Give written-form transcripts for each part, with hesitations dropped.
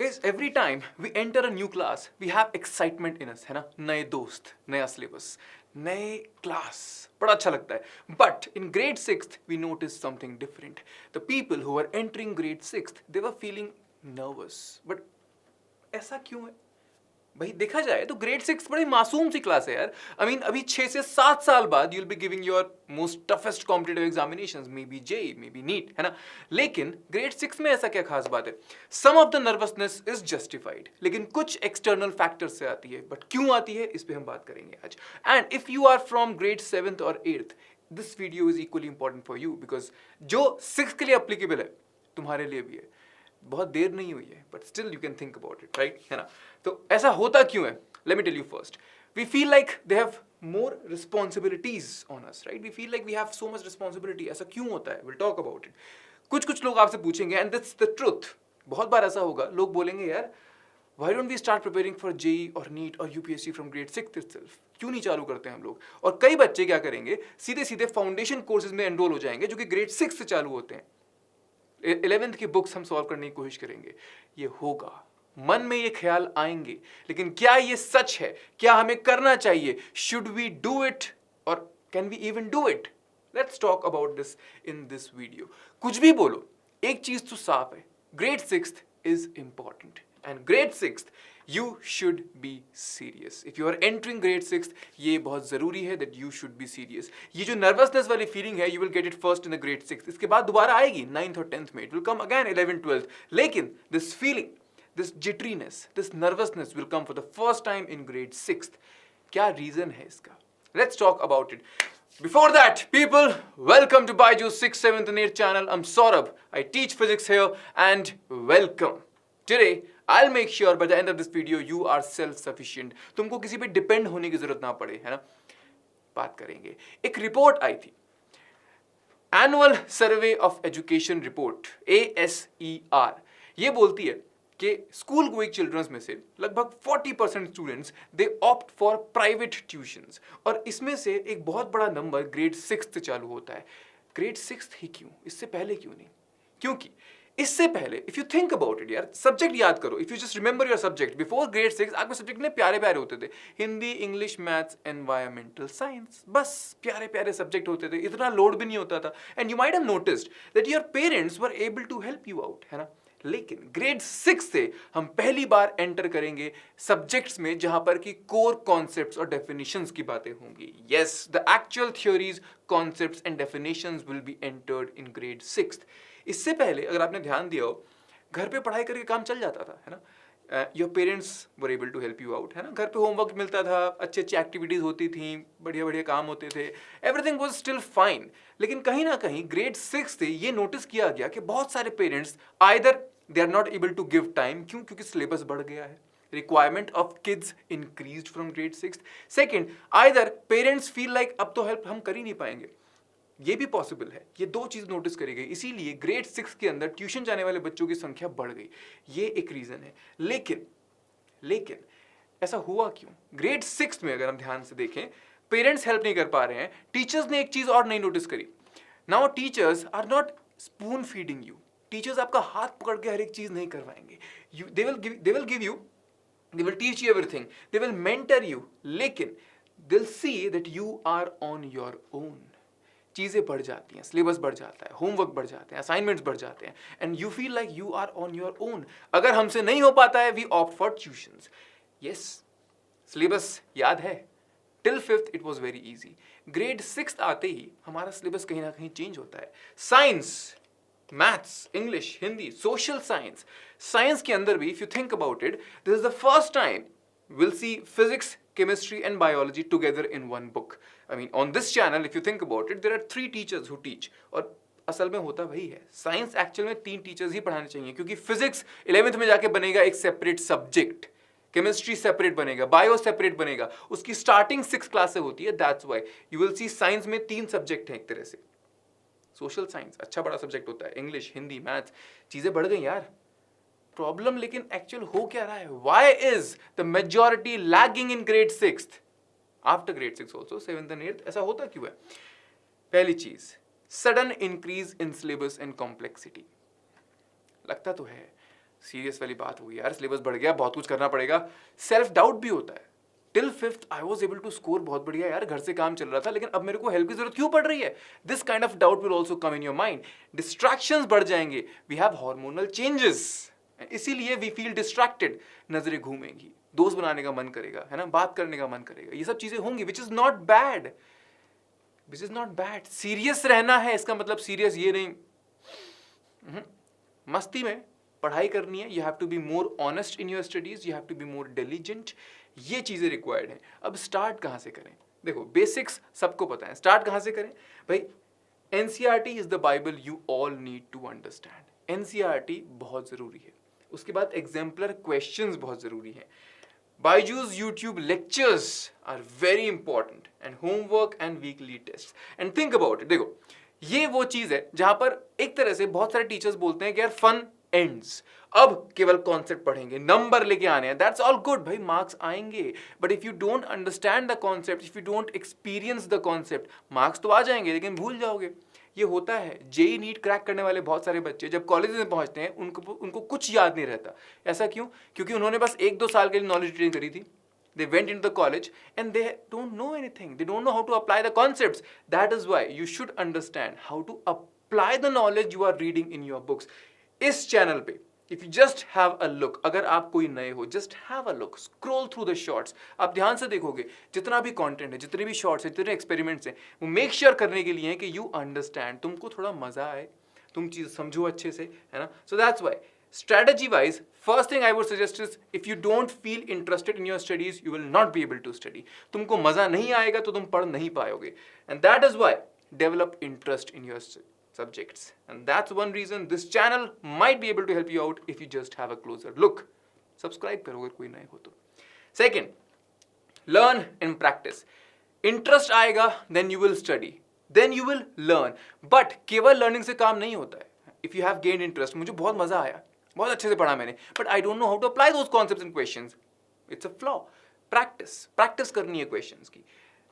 Guys, every time we enter a new class, we have excitement in us, है ना? नए दोस्त, नया syllabus, नए class, बड़ा अच्छा लगता है. But in grade 6th, we noticed something different. The people who were entering grade 6th, they were feeling nervous. But ऐसा क्यों है? भाई देखा जाए तो ग्रेड 6 बड़ी मासूम सी क्लास है यार. आई मीन अभी 6 से 7 साल बाद you'll be giving your most toughest competitive examinations, maybe JEE, maybe NEET, है ना. लेकिन ग्रेड 6 में ऐसा क्या खास बात है? Some of the nervousness is justified, लेकिन कुछ एक्सटर्नल फैक्टर्स से आती है. बट क्यों आती है इस पे हम बात करेंगे आज. And if you are from grade 7th और 8th, this video is equally important for you, because जो 6 के लिए एप्लीकेबल है तुम्हारे लिए भी है. बहुत देर नहीं हुई है, but still you can think about it, right, है ना. तो ऐसा होता क्यों है? Let me tell you first. We feel like they have more responsibilities on us, right. We feel like we have so much responsibility. ऐसा क्यों होता है? Will talk about it. कुछ लोग आपसे पूछेंगे, एंड दैट्स द ट्रुथ. बहुत बार ऐसा होगा, लोग बोलेंगे यार why don't we start preparing for JEE और नीट और यूपीएससी फ्रॉम ग्रेड 6 itself? क्यों नहीं चालू करते हैं हम लोग? और कई बच्चे क्या करेंगे, सीधे सीधे फाउंडेशन कोर्सेज में एनरोल हो जाएंगे जो कि ग्रेड 6 से चालू होते हैं. 11th की बुक्स हम सॉल्व करने की कोशिश करेंगे. ये होगा, मन में ये ख्याल आएंगे, लेकिन क्या ये सच है? क्या हमें करना चाहिए? शुड वी डू इट और can we even do it? Let's talk about this in this video. कुछ भी बोलो, एक चीज तो साफ है, grade 6th is important. And grade 6th you should be serious. If you are entering grade 6th, ये बहुत जरूरी है that you should be serious. ये जो nervousness वाली feeling है, you will get it first in the grade 6th. इसके बाद दोबारा आएगी 9th और 10th में. It will come again 11th, 12th. लेकिन this feeling, this jitteriness, this nervousness will come for the first time in grade 6th. क्या reason है इसका? Let's talk about it. Before that, people, welcome to Byju's 6th, 7th and 8th channel. I'm Saurabh. I teach physics here and welcome. Today, I'll make sure by the end of this video you are self-sufficient. तुमको किसी पे depend होने की जरूरत ना पड़े, है ना. बात करेंगे. एक रिपोर्ट आई थी, annual survey of education report, ASER. ये बोलती है कि स्कूल गोइंग चिल्ड्रंस में से लगभग 40% students they opt for private tuitions. और इसमें से एक बहुत बड़ा नंबर ग्रेड 6 से चालू होता है. ग्रेड 6 ही क्यों? इससे पहले क्यों नहीं? क्योंकि इससे पहले if you think about it यार, सब्जेक्ट याद करो. If you just remember your subject before grade 6, आपके सब्जेक्ट में प्यारे प्यारे होते थे. Hindi, English, maths, environmental science, बस प्यारे प्यारे सब्जेक्ट होते थे. इतना लोड भी नहीं होता था. And you might have noticed that your parents were able to help you out, है ना. लेकिन ग्रेड 6 से हम पहली बार एंटर करेंगे सब्जेक्ट्स में जहां पर कि कोर कॉन्सेप्ट्स और डेफिनेशंस की बातें होंगी. Yes, the actual theories, concepts and definitions will be entered in grade 6. इससे पहले अगर आपने ध्यान दिया हो, घर पे पढ़ाई करके काम चल जाता था, है ना. Your parents were able to help you out, है ना. घर पे होमवर्क मिलता था, अच्छी अच्छी एक्टिविटीज होती थी, बढ़िया बढ़िया काम होते थे, एवरीथिंग वाज स्टिल फाइन. लेकिन कहीं ना कहीं ग्रेड 6 से ये नोटिस किया गया कि बहुत सारे parents either they are not able to give time. क्यों? क्योंकि सिलेबस बढ़ गया है. Requirement of kids increased from grade 6. Second, either parents feel like अब तो हेल्प हम कर ही नहीं पाएंगे. ये भी पॉसिबल है. ये दो चीज नोटिस करी गई, इसीलिए ग्रेड 6 के अंदर ट्यूशन जाने वाले बच्चों की संख्या बढ़ गई. ये एक रीजन है. लेकिन ऐसा हुआ क्यों? ग्रेड 6 में अगर हम ध्यान से देखें, पेरेंट्स हेल्प नहीं कर पा रहे हैं. टीचर्स ने एक चीज और नहीं नोटिस करी. Now teachers are not spoon feeding you. Teachers आपका हाथ पकड़ के हर एक चीज नहीं करवाएंगे. They will give you, they will teach you everything, they will mentor you, लेकिन they'll see that you are on your own. चीजें बढ़ जाती हैं, सिलेबस बढ़ जाता है, होमवर्क बढ़ जाते हैं, असाइनमेंट्स बढ़ जाते हैं, and you feel like you are on your own. अगर हमसे नहीं हो पाता है, we opt for tuitions. Yes, syllabus याद है, till 5th it was very easy. Grade 6 आते ही हमारा सिलेबस कहीं ना कहीं चेंज होता है. Science, maths, English, Hindi, social science. Science के अंदर भी if you think about it, this is the first time we'll see physics, chemistry and biology together in one book. I mean, on this channel, if you think about it, there are 3 teachers who teach. और असल में होता वही है. Science actual में 3 teachers ही पढ़ाने चाहिए, क्योंकि फिजिक्स 11th में जाके बनेगा एक सेपरेट सब्जेक्ट, केमिस्ट्री सेपरेट बनेगा, बायो सेपरेट बनेगा. उसकी स्टार्टिंग 6 क्लास से होती है. That's why you will see science में 3 सब्जेक्ट हैं एक तरह से. सोशल साइंस अच्छा बड़ा सब्जेक्ट होता है, इंग्लिश, हिंदी, मैथ्स. चीजें बढ़ गई यार. प्रॉब्लम लेकिन एक्चुअल हो क्या रहा है? Why is the majority lagging in grade 6th after grade 6 also 7th and 8th? ऐसा होता क्यों है? पहली चीज, sudden increase in syllabus and complexity. लगता तो है सीरियस वाली बात होगी यार, सिलेबस बढ़ गया, बहुत कुछ करना पड़ेगा, सेल्फ डाउट भी होता है। Till 5th I was able to score बहुत बढ़िया यार, घर से काम चल रहा था, लेकिन अब मेरे को हेल्प की जरूरत क्यों पड़ रही है? This kind of doubt will also come in your mind. Distractions बढ़ जाएंगे, वी हैव हार्मोनल चेंजेस, इसीलिए वी फील डिस्ट्रैक्टेड, नजरें घूमेंगी, दोस्त बनाने का मन करेगा, है ना, बात करने का मन करेगा, ये सब चीजें होंगी, which is not bad, which is not bad. Serious रहना है, इसका मतलब सीरियस ये नहीं मस्ती में पढ़ाई करनी है। You have to be more honest in your studies, you have to be more diligent, ये चीजें रिक्वायर्ड हैं। अब स्टार्ट कहां से करें? देखो बेसिक्स सबको पता है, स्टार्ट कहां से करें भाई? NCERT is the Bible you all need to understand. NCERT बहुत जरूरी है, उसके बाद एग्जाम्पलर क्वेश्चंस बहुत जरूरी है। Byju's YouTube lectures are very important, and homework and weekly test. And think about it, देखो ये वो चीज है जहां पर एक तरह से बहुत सारे टीचर्स बोलते हैं कि यार फन एंड्स, अब केवल कॉन्सेप्ट पढ़ेंगे, नंबर लेके आने हैं, दैट्स ऑल गुड भाई, मार्क्स आएंगे, but if you don't understand the concept, if you don't experience the concept, marks तो आ जाएंगे लेकिन भूल जाओगे। ये होता है, जेई नीट क्रैक करने वाले बहुत सारे बच्चे जब कॉलेज में पहुंचते हैं उनको कुछ याद नहीं रहता। ऐसा क्यों? क्योंकि उन्होंने बस 1-2 साल के लिए नॉलेज ट्रेन करी थी। They went into the college and they don't know anything. They don't know how to apply the concepts. That is why you should understand how to apply the knowledge you are reading in your books. इस channel पे if you just have a look, अगर आप कोई नए हो, just have a look, scroll through the shorts, आप ध्यान से देखोगे जितना भी कंटेंट है, जितने भी शॉर्ट्स है, जितने एक्सपेरिमेंट्स हैं, वो मेक श्योर करने के लिए है कि यू अंडरस्टैंड, तुमको थोड़ा मजा आए, तुम चीज समझो अच्छे से, है ना। So that's why strategy wise, first thing I would suggest is if you don't feel interested in your studies, you will not be able to study. तुमको मजा नहीं आएगा तो तुम पढ़ नहीं पाओगे, and that is why develop interest in your subjects, and that's one reason this channel might be able to help you out if you just have a closer look. Subscribe करो अगर कोई नए हो तो। Second, learn and practice. Interest आएगा then you will study, then you will learn, but केवल learning से काम नहीं होता है। If you have gained interest, मुझे बहुत मजा आया, बहुत अच्छे से पढ़ा मैंने, but I don't know how to apply those concepts and questions, it's a flaw. Practice करनी है क्वेश्चंस की,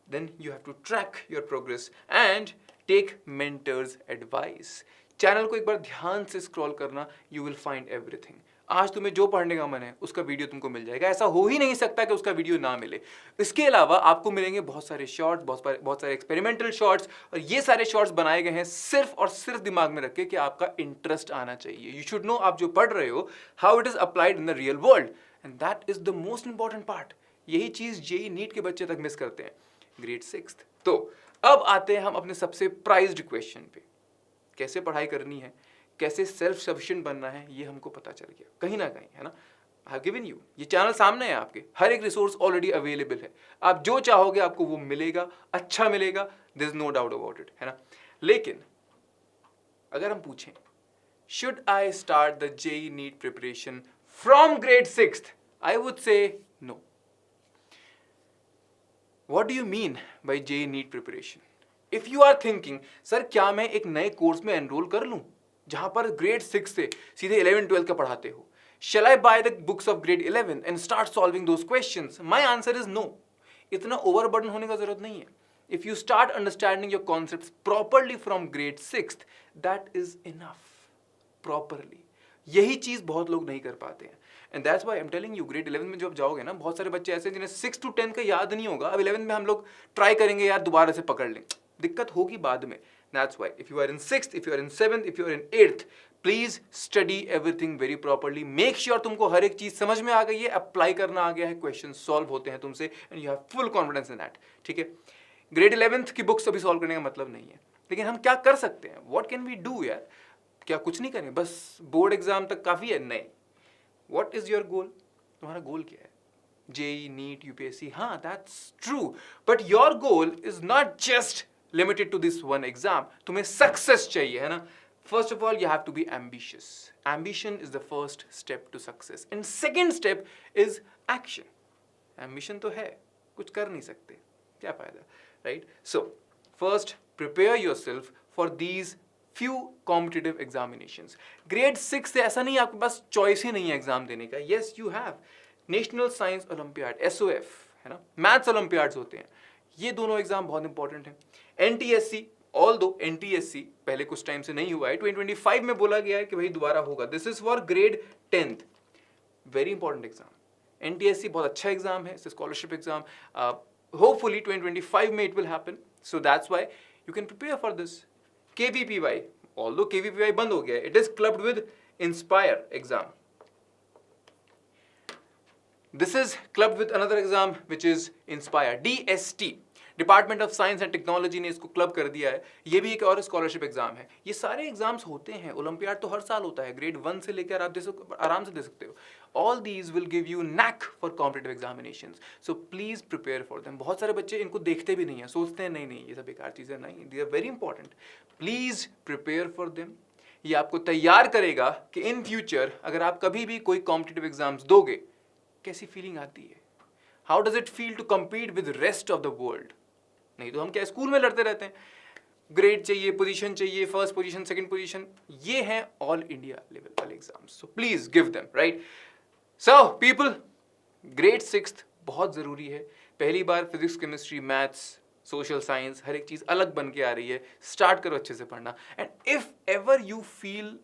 then you have to track your progress and take mentors advice. Channel को एक बार ध्यान से स्क्रॉल करना, यू विल फाइंड एवरीथिंग। आज तुम्हें जो पढ़ने का मन है उसका वीडियो तुमको मिल जाएगा, ऐसा हो ही नहीं सकता कि उसका वीडियो ना मिले। इसके अलावा आपको मिलेंगे बहुत सारे शॉर्ट्स, बहुत सारे एक्सपेरिमेंटल शॉर्ट्स, और ये सारे शॉर्ट्स बनाए गए हैं सिर्फ और सिर्फ दिमाग में रख के कि आपका इंटरेस्ट आना चाहिए। यू शुड नो आप जो पढ़ रहे हो how it is applied in the real world, and that is the most important part. यही चीज जेई नीट के बच्चे तक मिस करते हैं, ग्रेड 6th। तो अब आते हैं हम अपने सबसे प्राइज्ड क्वेश्चन पे, कैसे पढ़ाई करनी है, कैसे सेल्फ सफिशिएंट बनना है, ये हमको पता चल गया कहीं ना कहीं, है ना। आई हैव गिवन यू, ये चैनल सामने है आपके, हर एक रिसोर्स ऑलरेडी अवेलेबल है, आप जो चाहोगे आपको वो मिलेगा, अच्छा मिलेगा, there is no doubt about it, है ना। लेकिन अगर हम पूछें should I start the JEE NEET preparation from grade 6th, I would say no. What do you mean by JEE NEET preparation? If you are thinking sir क्या मैं एक नए कोर्स में एनरोल कर लूं जहां पर ग्रेड 6 से सीधे 11-12 का पढ़ाते हो, shall I buy the books of grade 11 and start solving those questions? My answer is no. इतना ओवरबर्डन होने का जरूरत नहीं है। If you start understanding your concepts properly from grade 6th, that is enough. Properly. यही चीज बहुत लोग नहीं कर पाते हैं, and that's why I'm telling you, grade 11 में जब जाओगे ना, बहुत सारे बच्चे ऐसे हैं जिन्हें 6 to 10 का याद नहीं होगा। अब 11 में हम लोग ट्राई करेंगे यार दोबारा से पकड़ लें, दिक्कत होगी बाद में। That's why if you are in 6th, if you are in 7th, if you are in 8th, please study everything very properly. Make sure तुमको हर एक चीज समझ में आ गई है, अप्लाई करना आ गया है, क्वेश्चन सॉल्व होते हैं तुमसे, and you have full confidence in that. ठीक है, ग्रेड 11th की बुक्स अभी सॉल्व करने का मतलब नहीं है, लेकिन हम क्या कर सकते हैं? What can we do यार? क्या कुछ नहीं करें, बस बोर्ड एग्जाम तक काफी है? नहीं। What is your goal? तुम्हारा गोल क्या है? जेई, नीट, यूपीएससी, हाँ that's true, but your goal is not just limited to this one exam. तुम्हें सक्सेस चाहिए, है ना। First of all, you have to be ambitious. Ambition is the first step to success. And second step is action. Ambition तो है, कुछ कर नहीं सकते, क्या फायदा, right? So, first, prepare yourself for these few competitive examinations. Grade 6 से ऐसा नहीं आपके पास चॉइस ही नहीं है एग्जाम देने का. Yes, you have. National science olympiad, SOF, है ना, मैथ्स ओलंपियाड्स होते हैं, ये दोनों एग्जाम बहुत इंपॉर्टेंट हैं. NTSC, ऑल्दो NTSC पहले कुछ टाइम से नहीं हुआ है, 2025 में बोला गया है कि भाई दोबारा होगा. This is for grade 10th. Very important exam. NTSC बहुत अच्छा एग्जाम है, स्कॉलरशिप एग्जाम। होपफुली 2025 में it will happen, so that's why you can prepare for this. KVPY, although KVPY बंद हो गया है, it is clubbed with inspire exam. This is clubbed with another exam which is Inspire, DST, department of science and technology ने इसको club कर दिया है। ये भी एक और स्कॉलरशिप एग्जाम है। ये सारे एग्जाम्स होते हैं, ओलंपियाड तो हर साल होता है, ग्रेड 1 से लेकर आप आराम से दे सकते हो। All these will give you knack for competitive examinations, so please prepare for them. बहुत सारे बच्चे इनको देखते भी नहीं है, सोचते हैं नहीं नहीं ये सब बेकार चीज़ें, नहीं, they are very important. Please prepare for them. ये आपको तैयार करेगा कि इन फ्यूचर अगर आप कभी भी कोई कॉम्पिटिटिव एग्जाम्स दोगे, कैसी फीलिंग आती है, how does it feel to compete with rest of the world. नहीं तो हम क्या स्कूल में लड़ते रहते हैं, ग्रेड चाहिए, पोजीशन चाहिए, फर्स्ट पोजीशन, सेकंड पोजीशन। ये हैं ऑल इंडिया लेवल वाले exams, so please give them, right. So people, grade 6 बहुत जरूरी है। पहली बार physics, chemistry, maths, social science, हर एक चीज अलग बन के आ रही है। स्टार्ट करो अच्छे से पढ़ना, and if ever you feel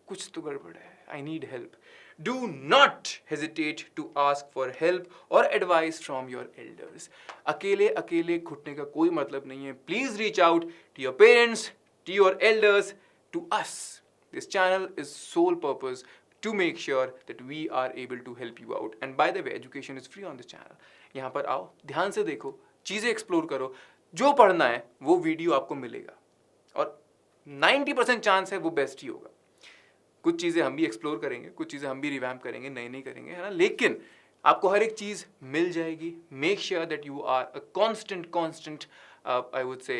कुछ तो गड़बड़ है, I need help, do not hesitate to ask for help or advice from your elders. अकेले अकेले घुटने का कोई मतलब नहीं है। Please reach out to your parents, to your elders, to us. This channel is sole purpose to make sure that we are able to help you out. And by the way, education is free on this channel. यहाँ पर आओ, ध्यान से देखो, चीज़ें explore करो, जो पढ़ना है वो वीडियो आपको मिलेगा, और 90% चांस है वो बेस्ट ही होगा। कुछ चीज़ें हम भी एक्सप्लोर करेंगे, कुछ चीज़ें हम भी रिवैम्प करेंगे, नई नई करेंगे, है ना, लेकिन आपको हर एक चीज़ मिल जाएगी। Make sure that you are a constant I would say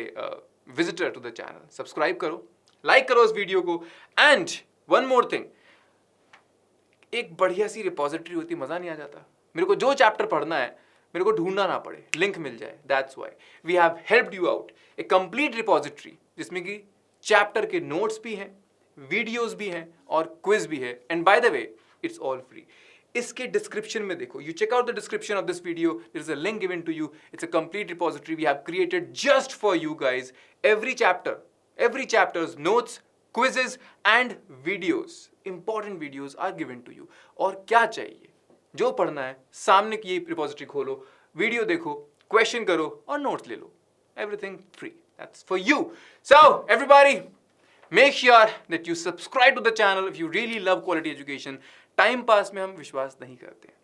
visitor to the channel. Subscribe करो, लाइक करो इस वीडियो को, एंड वन मोर थिंग, एक बढ़िया सी रिपोजिटरी होती, मज़ा नहीं आ जाता? मेरे को जो चैप्टर पढ़ना है मेरे को ढूंढना ना पड़े, लिंक मिल जाए। That's why we have helped you out, a complete repository जिसमें कि चैप्टर के नोट्स भी हैं, वीडियोस भी हैं और क्विज भी है, and by the way it's all free. इसके डिस्क्रिप्शन में देखो, you check out the description of this video, there is a link given to you. It's a complete repository we have created just for you guys. Every chapters notes, quizzes and videos, important videos are given to you. और क्या चाहिए, जो पढ़ना है सामने की ये repository खोलो, वीडियो देखो, क्वेश्चन करो और नोट्स ले लो, everything free. That's for you. So everybody, make sure that you subscribe to the channel if you really love quality education. Time pass में हम विश्वास नहीं करते हैं,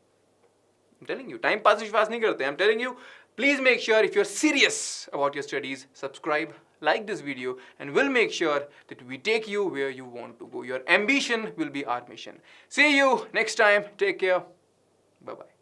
I'm telling you, time pass विश्वास नहीं करते हैं, I'm telling you, please make sure if you're serious about your studies, subscribe, like this video, and we'll make sure that we take you where you want to go. Your ambition will be our mission. See you next time. Take care. Bye-bye.